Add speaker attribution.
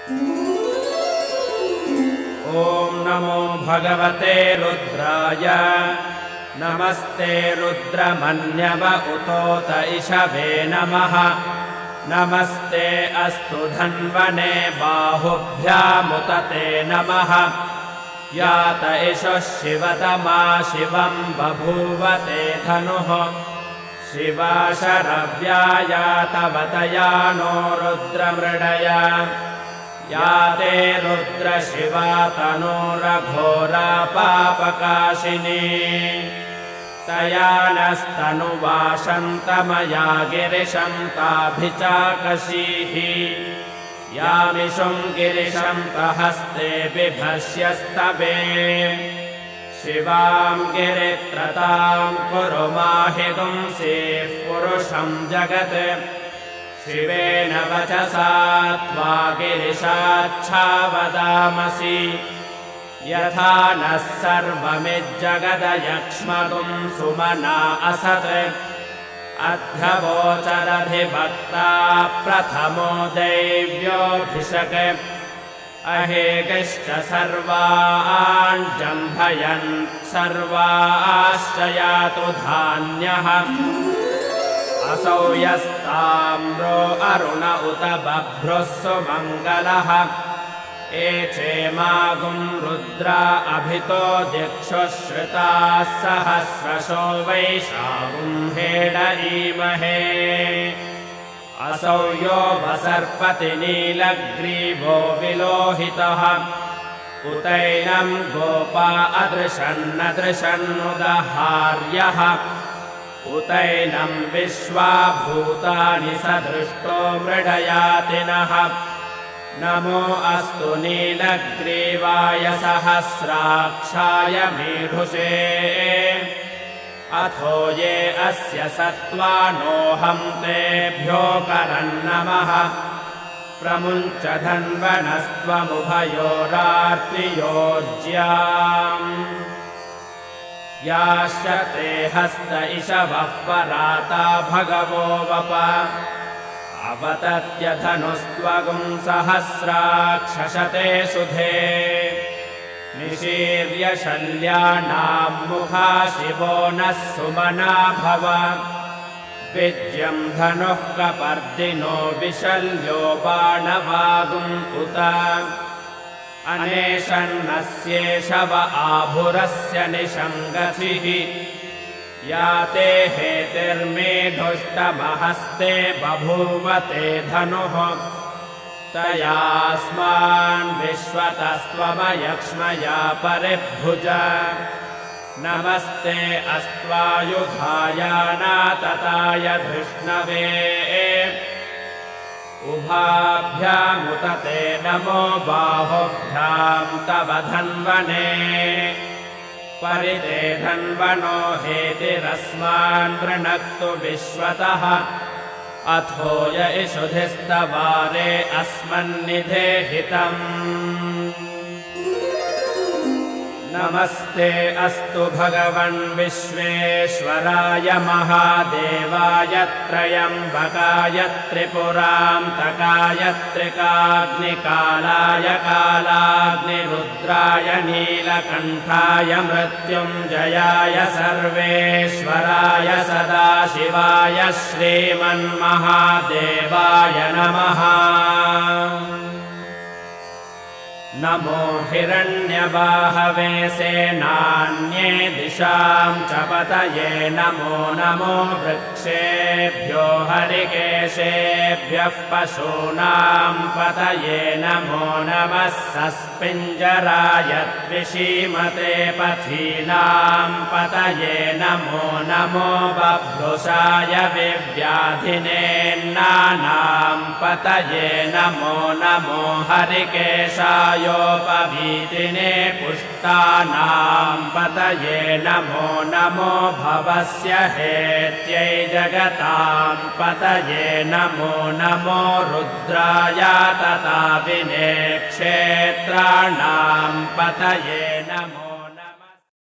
Speaker 1: ॐ नमो भगवते रुद्राय नमस्ते रुद्रमन्यव उतोत इषवे नमः नमस्ते अस्तु धन्वने बाहुभ्यामुत ते नमः यात इषः शिवतमा शिवं बभूवते धनुः शिवा शरव्या यातवतया नो रुद्रमृडया याते रुद्रशिवा तनूरघोरा पापकाशिनी तया नस्तनुवाशन्तमया गिरिशं ताभिचाकशीः यामिषुं गिरिशं तहस्ते बिभस्यस्तवे शिवां गिरित्रतां कुरु माहि गुंसीः पुरुषं जगत् शिवेन वचसा त्वा गिरिशाच्छावदामसि यथा नः सर्वमिज्जगदयक्ष्मगुं सुमना असत् अध्यवोचदधिभक्ता प्रथमो दैव्योऽभिषक् अहेगिश्च सर्वान् जम्भयन् सर्वाश्च यातु धान्यः असौ यस्ताम्रो अरुण उत बभ्रुः सुमङ्गलः एचेमागुं रुद्रा अभितो दिक्षुश्रुताः सहस्रशो वैशागुं हेडईमहे असौ यो वसर्पति नीलग्रीवो विलोहितः उतैनं गोपा अदृशन्नदृशन्नुदहार्यः उतैनं विश्वा भूतानि सदृष्टो मृडयातिनः नमो अस्तु नीलग्रीवाय सहस्राक्षाय मीढुषे अथो ये अस्य सत्त्वानोऽहं तेभ्यो करन्नमः प्रमुञ्च धन्वनस्त्वमुभयोरार्तियोज्याम् याश्च ते हस्त इषवः पराता भगवो वप अवतत्यधनुस्त्वगुं सहस्राक्षशते सुधे निशीर्य शल्यानां मुखा शिवो नः सुमना भव विद्यं धनुः कपर्दिनो विशल्यो बाणवागुं उत अनेशन्नस्येषव आभुरस्य निशङ्गतिः याते हेतिर्मेढुष्टमहस्ते बभूवते धनुः तयास्मान् विश्वतस्त्वमयक्ष्मया परिभुज नमस्ते अस्त्वायुधायानातताय धृष्णवे उभाभ्यामुत ते नमो बाहुभ्यां तव धन्वने परिते धन्वनो हेतिरस्मान् वृणक्तु विश्वतः अथो य इषुधिस्तवारे अस्मन्निधेहितम् नमस्ते अस्तु भगवन् विश्वेश्वराय महादेवाय त्र्यम्बकाय त्रिपुरान्तकाय त्रिकाग्निकालाय कालाग्निरुद्राय नीलकण्ठाय मृत्युञ्जयाय सर्वेश्वराय सदाशिवाय श्रीमन्महादेवाय नमः नमो हिरण्यबाहवे सेनान्ये दिशां च पतये नमो नमो वृक्षेभ्यो हरिकेशेभ्यः पशूनां पतये नमो नमः सस्पिञ्जराय द्विषीमते पथीनां पतये नमो नमो बभ्रुषाय विव्याधिनेन्नानां पतये नमो नमो हरिकेशाय योपवीतिने पुष्टानां पतये नमो नमो भवस्य हेत्यै जगतां पतये नमो नमो रुद्राय तथा विने क्षेत्राणां पतये नमो